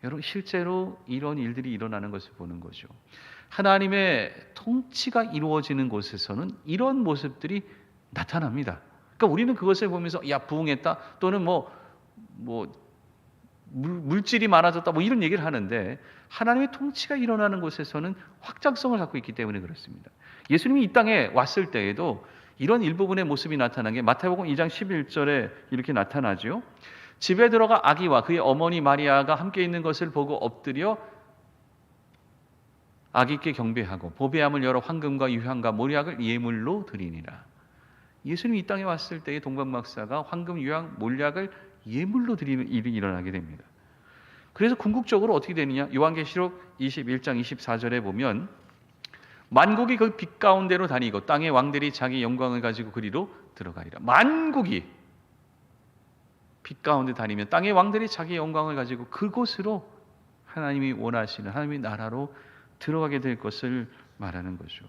여러분, 실제로 이런 일들이 일어나는 것을 보는 거죠. 하나님의 통치가 이루어지는 곳에서는 이런 모습들이 나타납니다. 그러니까 우리는 그것을 보면서 야, 부흥했다 또는 물질이 많아졌다 이런 얘기를 하는데, 하나님의 통치가 일어나는 곳에서는 확장성을 갖고 있기 때문에 그렇습니다. 예수님이 이 땅에 왔을 때에도 이런 일부분의 모습이 나타난 게 마태복음 2장 11절에 이렇게 나타나죠. 집에 들어가 아기와 그의 어머니 마리아가 함께 있는 것을 보고 엎드려 아기께 경배하고 보배함을 열어 황금과 유향과 몰약을 예물로 드리니라. 예수님이 이 땅에 왔을 때의 동방박사가 황금, 유향, 몰약을 예물로 드리는 일이 일어나게 됩니다. 그래서 궁극적으로 어떻게 되느냐? 요한계시록 21장 24절에 보면 만국이 그 빛 가운데로 다니고 땅의 왕들이 자기 영광을 가지고 그리로 들어가리라. 만국이 빛 가운데 다니면 땅의 왕들이 자기 영광을 가지고 그곳으로 하나님이 원하시는 하나님의 나라로 들어가게 될 것을 말하는 거죠.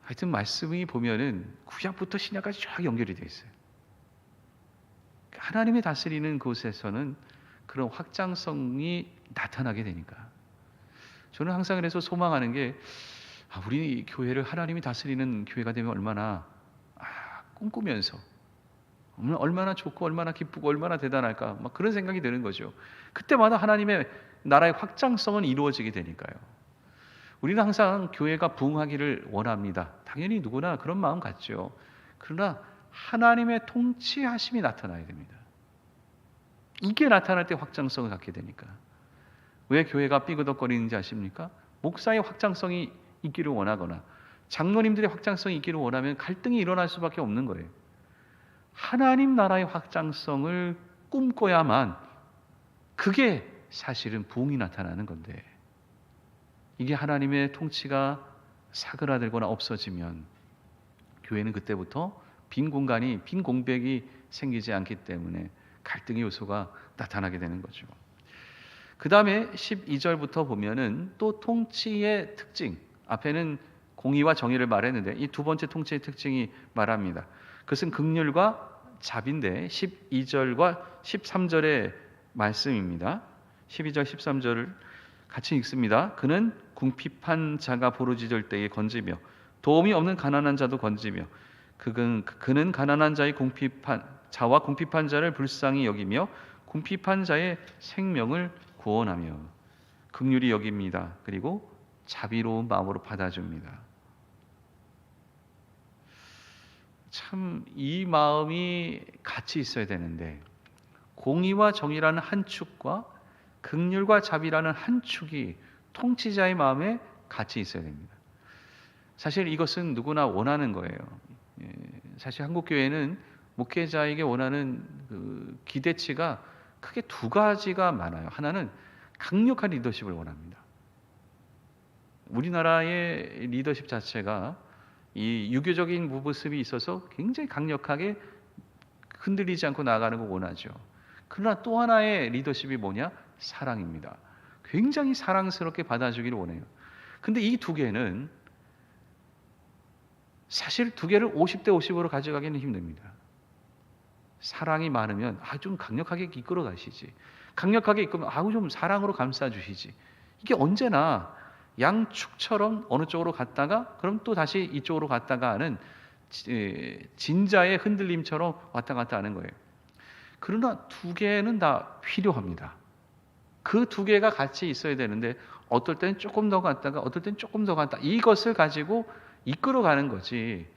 하여튼 말씀이 보면은 구약부터 신약까지 쫙 연결이 되어 있어요. 하나님이 다스리는 곳에서는 그런 확장성이 나타나게 되니까. 저는 항상 그래서 소망하는 게 우리 교회를 하나님이 다스리는 교회가 되면 얼마나 꿈꾸면서 얼마나 좋고 얼마나 기쁘고 얼마나 대단할까 막 그런 생각이 드는 거죠. 그때마다 하나님의 나라의 확장성은 이루어지게 되니까요. 우리는 항상 교회가 부흥하기를 원합니다. 당연히 누구나 그런 마음 갖죠. 그러나 하나님의 통치하심이 나타나야 됩니다. 이게 나타날 때 확장성을 갖게 되니까. 왜 교회가 삐그덕거리는지 아십니까? 목사의 확장성이 있기를 원하거나 장로님들의 확장성이 있기를 원하면 갈등이 일어날 수밖에 없는 거예요. 하나님 나라의 확장성을 꿈꿔야만 그게 사실은 부흥이 나타나는 건데, 이게 하나님의 통치가 사그라들거나 없어지면 교회는 그때부터 빈 공간이, 빈 공백이 생기지 않기 때문에 갈등의 요소가 나타나게 되는 거죠. 그 다음에 12절부터 보면은 또 통치의 특징, 앞에는 공의와 정의를 말했는데 이 두 번째 통치의 특징이 말합니다. 그것은 긍휼과 자비인데 12절과 13절의 말씀입니다. 12절 13절을 같이 읽습니다. 그는 궁핍한 자가 부르짖을 때에 건지며 도움이 없는 가난한 자도 건지며 그는 가난한 자의 자와 궁핍한 자를 불쌍히 여기며 궁핍한 자의 생명을 구원하며 긍휼히 여깁니다. 그리고 자비로운 마음으로 받아줍니다. 참 이 마음이 같이 있어야 되는데 공의와 정의라는 한 축과 긍휼과 자비라는 한 축이 통치자의 마음에 같이 있어야 됩니다. 사실 이것은 누구나 원하는 거예요. 사실 한국 교회는 목회자에게 원하는 그 기대치가 크게 두 가지가 많아요. 하나는 강력한 리더십을 원합니다. 우리나라의 리더십 자체가 이 유교적인 모습이 있어서 굉장히 강력하게 흔들리지 않고 나아가는 걸 원하죠. 그러나 또 하나의 리더십이 뭐냐? 사랑입니다. 굉장히 사랑스럽게 받아주기를 원해요. 근데 이 두 개는 사실 두 개를 50대 50으로 가져가기는 힘듭니다. 사랑이 많으면 좀 강력하게 이끌어 가시지. 강력하게 이끌면 좀 사랑으로 감싸 주시지. 이게 언제나 양축처럼 어느 쪽으로 갔다가 그럼 또 다시 이쪽으로 갔다가 하는 진자의 흔들림처럼 왔다 갔다 하는 거예요. 그러나 두 개는 다 필요합니다. 그 두 개가 같이 있어야 되는데 어떨 때는 조금 더 갔다가 어떨 때는 조금 더 갔다 이것을 가지고 이끌어가는 거지.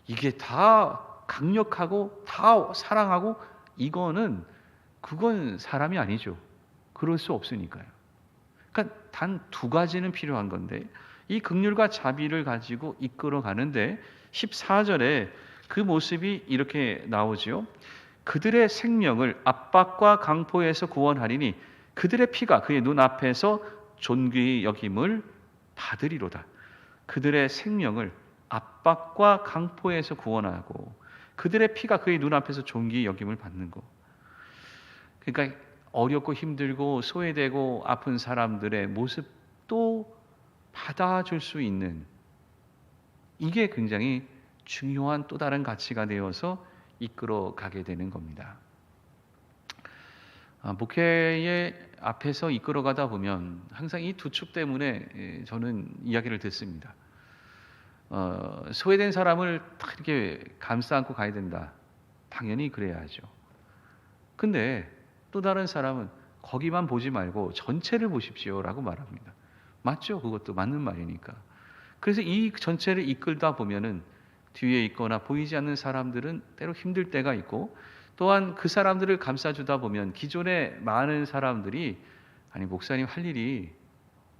이게 다 강력하고 다 사랑하고 그건 사람이 아니죠. 그럴 수 없으니까요. 그러니까 단 두 가지는 필요한 건데 이 긍휼과 자비를 가지고 이끌어가는데 14절에 그 모습이 이렇게 나오지요. 그들의 생명을 압박과 강포에서 구원하리니 그들의 피가 그의 눈앞에서 존귀히 여김을 받으리로다. 그들의 생명을 압박과 강포에서 구원하고 그들의 피가 그의 눈앞에서 존귀히 여김을 받는 거. 그러니까 어렵고 힘들고 소외되고 아픈 사람들의 모습도 받아줄 수 있는 이게 굉장히 중요한 또 다른 가치가 되어서 이끌어 가게 되는 겁니다. 목회의 앞에서 이끌어 가다 보면 항상 이 두 축 때문에 저는 이야기를 듣습니다. 소외된 사람을 딱 이렇게 감싸 안고 가야 된다. 당연히 그래야죠. 근데 또 다른 사람은 거기만 보지 말고 전체를 보십시오라고 말합니다. 맞죠? 그것도 맞는 말이니까. 그래서 이 전체를 이끌다 보면은 뒤에 있거나 보이지 않는 사람들은 때로 힘들 때가 있고 또한 그 사람들을 감싸주다 보면 기존에 많은 사람들이 목사님 할 일이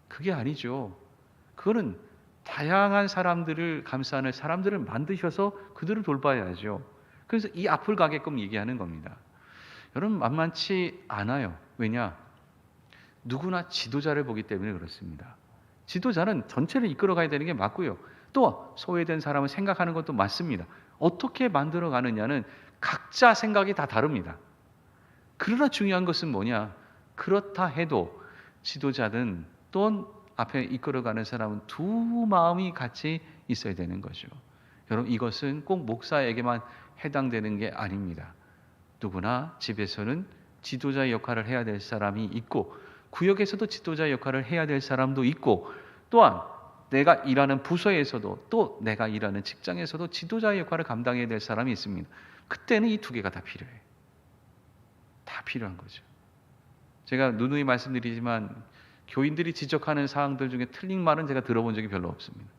그게 아니죠. 그거는 다양한 사람들을 감싸는 사람들을 만드셔서 그들을 돌봐야죠. 그래서 이 앞을 가게끔 얘기하는 겁니다. 여러분 만만치 않아요. 왜냐? 누구나 지도자를 보기 때문에 그렇습니다. 지도자는 전체를 이끌어 가야 되는 게 맞고요. 또 소외된 사람을 생각하는 것도 맞습니다. 어떻게 만들어 가느냐는 각자 생각이 다 다릅니다. 그러나 중요한 것은 뭐냐? 그렇다 해도 지도자든 또 앞에 이끌어가는 사람은 두 마음이 같이 있어야 되는 거죠. 여러분 이것은 꼭 목사에게만 해당되는 게 아닙니다. 누구나 집에서는 지도자의 역할을 해야 될 사람이 있고 구역에서도 지도자의 역할을 해야 될 사람도 있고 또한 내가 일하는 부서에서도 또 내가 일하는 직장에서도 지도자의 역할을 감당해야 될 사람이 있습니다. 그때는 이 두 개가 다 필요해요. 다 필요한 거죠. 제가 누누이 말씀드리지만 교인들이 지적하는 사항들 중에 틀린 말은 제가 들어본 적이 별로 없습니다.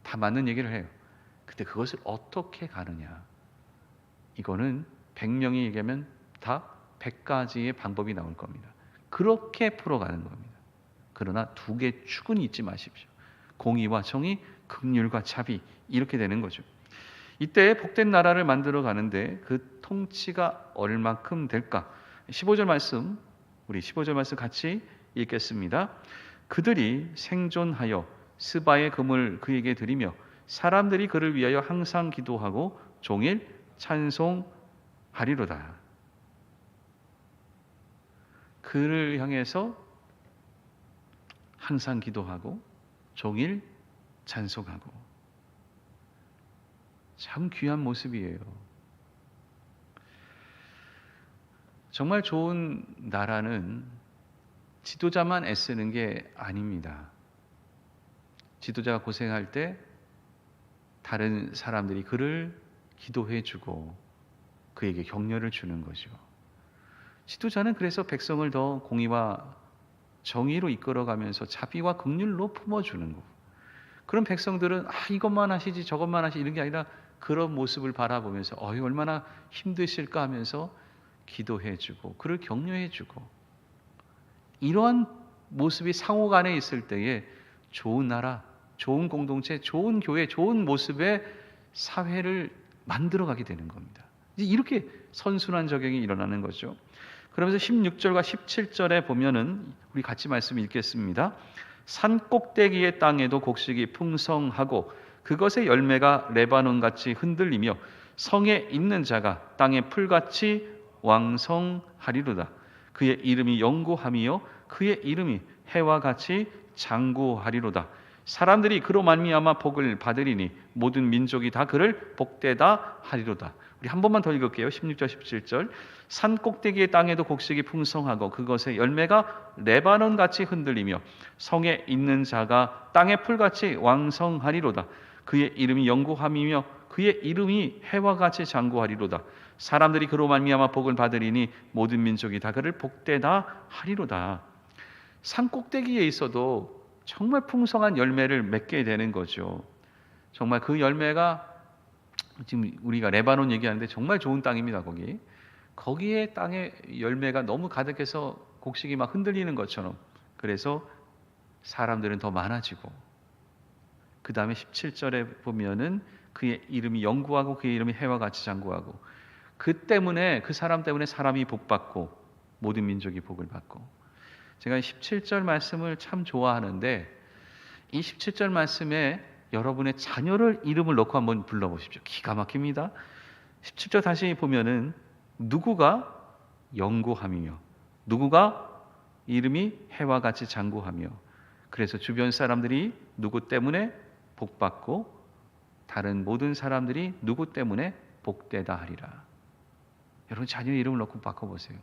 다 맞는 얘기를 해요. 근데 그것을 어떻게 가느냐. 이거는 100명이 얘기하면 다 100가지의 방법이 나올 겁니다. 그렇게 풀어가는 겁니다. 그러나 두 개의 축은 잊지 마십시오. 공의와 정의, 긍휼과 자비 이렇게 되는 거죠. 이때 복된 나라를 만들어 가는데 그 통치가 얼만큼 될까? 15절 말씀, 우리 15절 말씀 같이 읽겠습니다. 그들이 생존하여 스바의 금을 그에게 드리며 사람들이 그를 위하여 항상 기도하고 종일 찬송하리로다. 그를 향해서 항상 기도하고 종일 찬송하고. 참 귀한 모습이에요. 정말 좋은 나라는 지도자만 애쓰는 게 아닙니다. 지도자가 고생할 때 다른 사람들이 그를 기도해 주고 그에게 격려를 주는 거죠. 지도자는 그래서 백성을 더 공의와 정의로 이끌어가면서 자비와 긍휼로 품어주는 거. 그런 백성들은 이것만 하시지 저것만 하시지 이런 게 아니라 그런 모습을 바라보면서 얼마나 힘드실까 하면서 기도해주고 그를 격려해주고, 이러한 모습이 상호간에 있을 때에 좋은 나라, 좋은 공동체, 좋은 교회, 좋은 모습의 사회를 만들어가게 되는 겁니다. 이렇게 선순환 적용이 일어나는 거죠. 그러면서 16절과 17절에 보면은 우리 같이 말씀 읽겠습니다. 산 꼭대기의 땅에도 곡식이 풍성하고 그것의 열매가 레바논같이 흔들리며 성에 있는 자가 땅의 풀같이 왕성하리로다. 그의 이름이 영구함이요 그의 이름이 해와 같이 장구하리로다. 사람들이 그로 말미암아 복을 받으리니 모든 민족이 다 그를 복되다 하리로다. 우리 한 번만 더 읽을게요. 16절 17절. 산 꼭대기의 땅에도 곡식이 풍성하고 그것의 열매가 레바논같이 흔들리며 성에 있는 자가 땅의 풀같이 왕성하리로다. 그의 이름이 영구함이며 그의 이름이 해와 같이 장구하리로다. 사람들이 그로 말미암아 복을 받으리니 모든 민족이 다 그를 복되다 하리로다. 산 꼭대기에 있어도 정말 풍성한 열매를 맺게 되는 거죠. 정말 그 열매가 지금 우리가 레바논 얘기하는데 정말 좋은 땅입니다. 거기에 땅에 열매가 너무 가득해서 곡식이 막 흔들리는 것처럼, 그래서 사람들은 더 많아지고, 그 다음에 17절에 보면은 그의 이름이 영구하고 그의 이름이 해와 같이 장구하고, 그 사람 때문에 사람이 복받고 모든 민족이 복을 받고. 제가 17절 말씀을 참 좋아하는데, 이 17절 말씀에 여러분의 자녀를 이름을 넣고 한번 불러보십시오. 기가 막힙니다. 17절 다시 보면은 누구가 영구함이며 누구가 이름이 해와 같이 장구하며, 그래서 주변 사람들이 누구 때문에 복받고 다른 모든 사람들이 누구 때문에 복되다 하리라. 여러분 자녀의 이름을 넣고 바꿔보세요.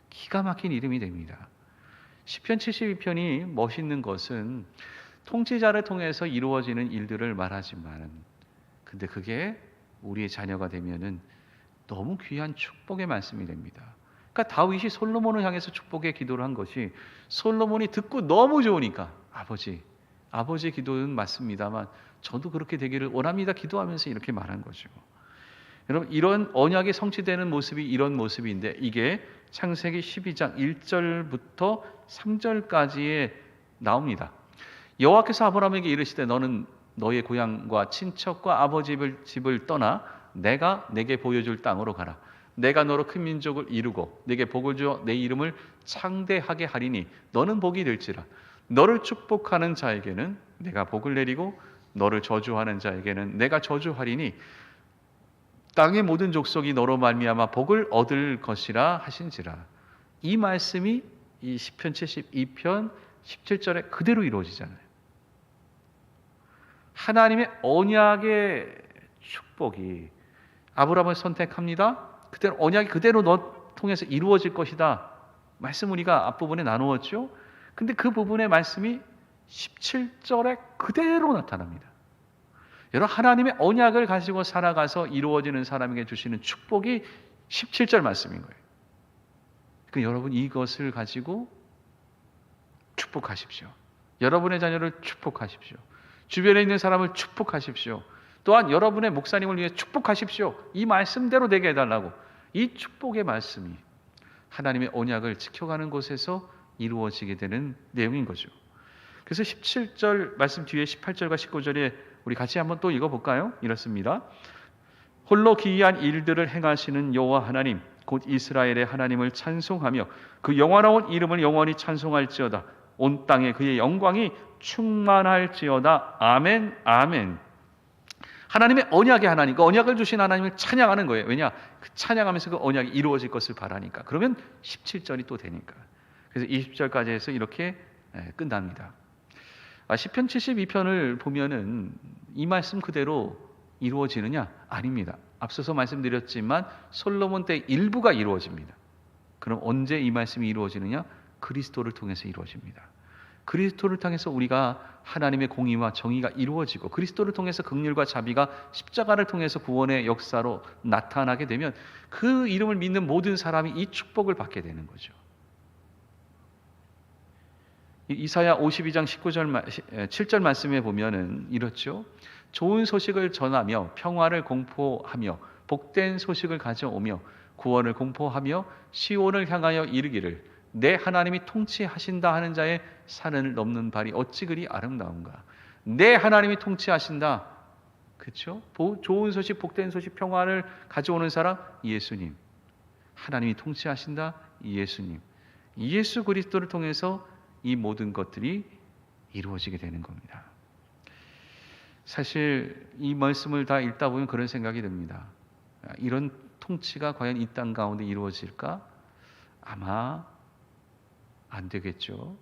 기가 막힌 이름이 됩니다. 시편 72편이 멋있는 것은 통치자를 통해서 이루어지는 일들을 말하지만, 근데 그게 우리의 자녀가 되면은 너무 귀한 축복의 말씀이 됩니다. 그러니까 다윗이 솔로몬을 향해서 축복의 기도를 한 것이, 솔로몬이 듣고 너무 좋으니까 아버지 기도는 맞습니다만 저도 그렇게 되기를 원합니다 기도하면서 이렇게 말한 거죠. 여러분 이런 언약이 성취되는 모습이 이런 모습인데, 이게 창세기 12장 1절부터 3절까지에 나옵니다. 여호와께서 아브라함에게 이르시되 너는 너의 고향과 친척과 아버지 집을 떠나 내가 내게 보여줄 땅으로 가라. 내가 너로 큰 민족을 이루고 내게 복을 주어 내 이름을 창대하게 하리니 너는 복이 될지라. 너를 축복하는 자에게는 내가 복을 내리고 너를 저주하는 자에게는 내가 저주하리니 땅의 모든 족속이 너로 말미암아 복을 얻을 것이라 하신지라. 이 말씀이 이 시편 72편 17절에 그대로 이루어지잖아요. 하나님의 언약의 축복이 아브라함을 선택합니다. 그대로 언약이 그대로 너 통해서 이루어질 것이다. 말씀 우리가 앞부분에 나누었죠. 근데 그 부분의 말씀이 17절에 그대로 나타납니다. 여러분 하나님의 언약을 가지고 살아가서 이루어지는 사람에게 주시는 축복이 17절 말씀인 거예요. 그러니까 여러분 이것을 가지고 축복하십시오. 여러분의 자녀를 축복하십시오. 주변에 있는 사람을 축복하십시오. 또한 여러분의 목사님을 위해 축복하십시오. 이 말씀대로 되게 해달라고. 이 축복의 말씀이 하나님의 언약을 지켜가는 곳에서 이루어지게 되는 내용인 거죠. 그래서 17절 말씀 뒤에 18절과 19절에 우리 같이 한번 또 읽어볼까요? 이렇습니다. 홀로 기이한 일들을 행하시는 여호와 하나님 곧 이스라엘의 하나님을 찬송하며 그 영화로운 이름을 영원히 찬송할지어다. 온 땅에 그의 영광이 충만할지어다. 아멘, 아멘. 하나님의 언약의 하나님, 그 언약을 주신 하나님을 찬양하는 거예요. 왜냐? 그 찬양하면서 그 언약이 이루어질 것을 바라니까. 그러면 17절이 또 되니까. 그래서 20절까지 해서 이렇게 끝납니다. 시편 72편을 보면은 이 말씀 그대로 이루어지느냐? 아닙니다. 앞서서 말씀드렸지만 솔로몬 때 일부가 이루어집니다. 그럼 언제 이 말씀이 이루어지느냐? 그리스도를 통해서 이루어집니다. 그리스도를 통해서 우리가 하나님의 공의와 정의가 이루어지고 그리스도를 통해서 긍휼과 자비가 십자가를 통해서 구원의 역사로 나타나게 되면 그 이름을 믿는 모든 사람이 이 축복을 받게 되는 거죠. 이사야 52장 7절 말씀에 보면은 이렇죠. 좋은 소식을 전하며 평화를 공포하며 복된 소식을 가져오며 구원을 공포하며 시온을 향하여 이르기를 내 하나님이 통치하신다 하는 자의 산을 넘는 발이 어찌 그리 아름다운가. 내 하나님이 통치하신다. 그렇죠? 좋은 소식, 복된 소식, 평화를 가져오는 사람 예수님. 하나님이 통치하신다. 예수님. 예수 그리스도를 통해서 이 모든 것들이 이루어지게 되는 겁니다. 사실 이 말씀을 다 읽다 보면 그런 생각이 듭니다. 이런 통치가 과연 이 땅 가운데 이루어질까? 아마 안 되겠죠.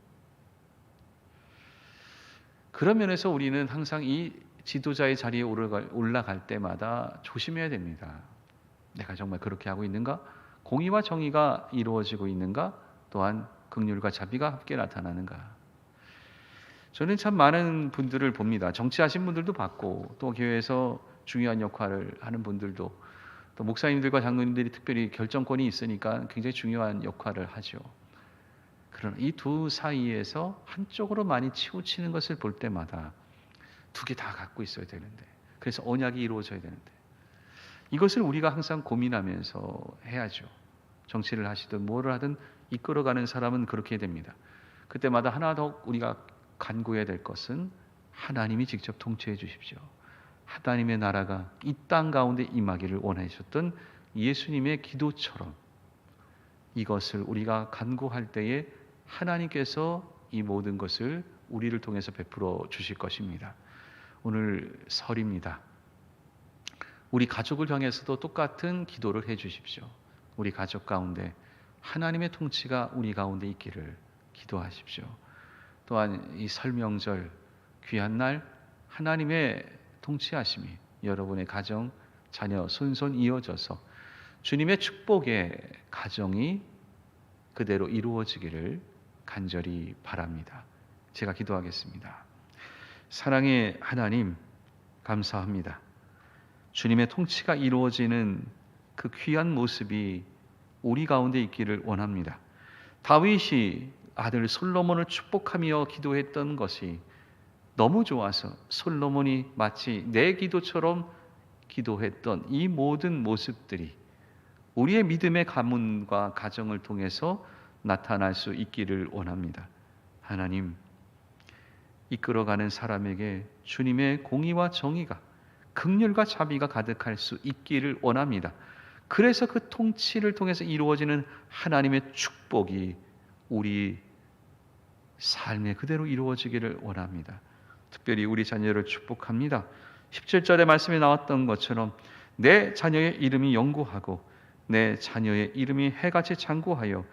그런 면에서 우리는 항상 이 지도자의 자리에 올라갈 때마다 조심해야 됩니다. 내가 정말 그렇게 하고 있는가? 공의와 정의가 이루어지고 있는가? 또한 긍휼과 자비가 함께 나타나는가? 저는 참 많은 분들을 봅니다. 정치하신 분들도 봤고 또 교회에서 중요한 역할을 하는 분들도 또 목사님들과 장로님들이 특별히 결정권이 있으니까 굉장히 중요한 역할을 하죠. 그러나 이 두 사이에서 한쪽으로 많이 치우치는 것을 볼 때마다 두 개 다 갖고 있어야 되는데, 그래서 언약이 이루어져야 되는데, 이것을 우리가 항상 고민하면서 해야죠. 정치를 하시든 뭐를 하든 이끌어가는 사람은 그렇게 됩니다. 그때마다 하나 더 우리가 간구해야 될 것은 하나님이 직접 통치해 주십시오. 하나님의 나라가 이 땅 가운데 임하기를 원하셨던 예수님의 기도처럼 이것을 우리가 간구할 때에 하나님께서 이 모든 것을 우리를 통해서 베풀어 주실 것입니다. 오늘 설입니다. 우리 가족을 향해서도 똑같은 기도를 해 주십시오. 우리 가족 가운데 하나님의 통치가 우리 가운데 있기를 기도하십시오. 또한 이 설명절 귀한 날 하나님의 통치하심이 여러분의 가정, 자녀 손손 이어져서 주님의 축복의 가정이 그대로 이루어지기를 간절히 바랍니다. 제가 기도하겠습니다. 사랑의 하나님, 감사합니다. 주님의 통치가 이루어지는 그 귀한 모습이 우리 가운데 있기를 원합니다. 다윗이 아들 솔로몬을 축복하며 기도했던 것이 너무 좋아서 솔로몬이 마치 내 기도처럼 기도했던 이 모든 모습들이 우리의 믿음의 가문과 가정을 통해서 나타날 수 있기를 원합니다. 하나님, 이끌어가는 사람에게 주님의 공의와 정의가, 긍휼과 자비가 가득할 수 있기를 원합니다. 그래서 그 통치를 통해서 이루어지는 하나님의 축복이 우리 삶에 그대로 이루어지기를 원합니다. 특별히 우리 자녀를 축복합니다. 17절의 말씀에 나왔던 것처럼 내 자녀의 이름이 영구하고 내 자녀의 이름이 해같이 장구하여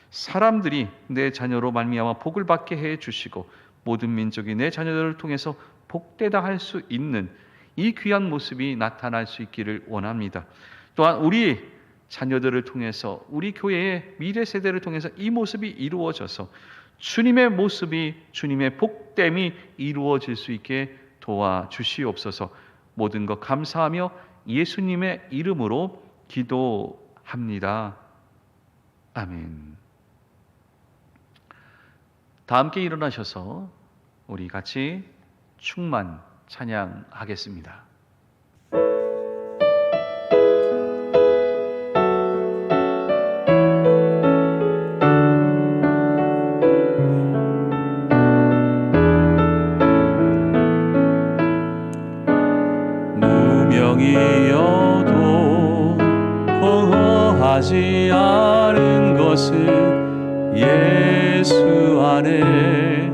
사람들이 내 자녀로 말미암아 복을 받게 해 주시고 모든 민족이 내 자녀들을 통해서 복되다 할 수 있는 이 귀한 모습이 나타날 수 있기를 원합니다. 또한 우리 자녀들을 통해서 우리 교회의 미래 세대를 통해서 이 모습이 이루어져서 주님의 모습이, 주님의 복됨이 이루어질 수 있게 도와주시옵소서. 모든 것 감사하며 예수님의 이름으로 기도합니다. 아멘. 다 함께 일어나셔서 우리 같이 충만 찬양하겠습니다. 무명이어도 공허하지 않은 것을 예수 안에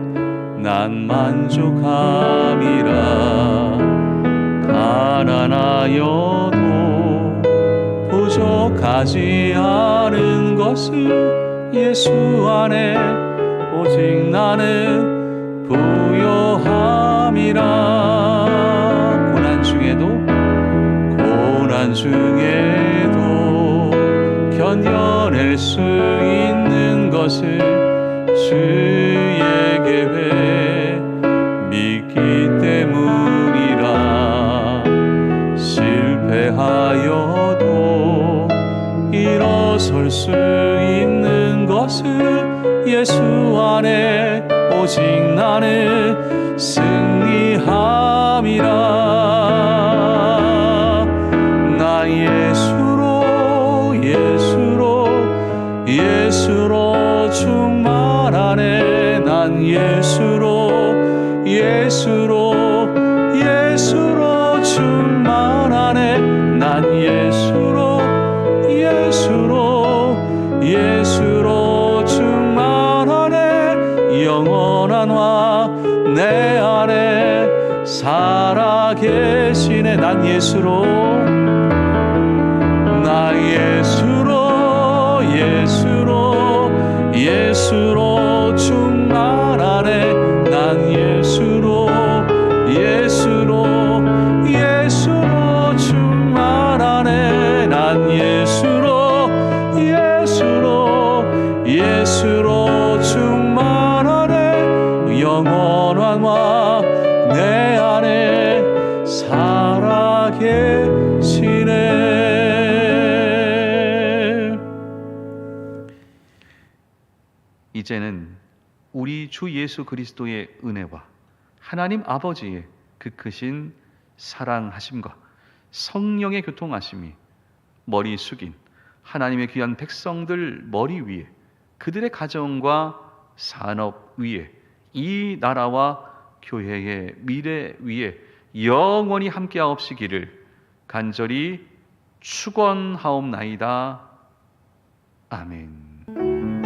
난 만족함이라. 가난하여도 부족하지 않은 것을 예수 안에 오직 나는 부요함이라. 고난 중에도 견뎌낼 수 있는 것을 주의 계획 믿기 때문이라. 실패하여도 일어설 수 있는 것을 예수 안에 오직 나는 승리함이라. 나 예수로 충만하네. 난 예수로 충만하네. 난 예수로 충만하네. 영원한 화 내 안에 살아계시네. 난 예수로 충만하네. 난 예수로 충만하네. 난 예수로 충만하네. 영원한 화 내 안에 살아계시네. 이제는 우리 주 예수 그리스도의 은혜와 하나님 아버지의 그 크신 사랑하심과 성령의 교통하심이 머리 숙인 하나님의 귀한 백성들 머리 위에, 그들의 가정과 산업 위에, 이 나라와 교회의 미래 위에 영원히 함께하옵시기를 간절히 축원하옵나이다. 아멘.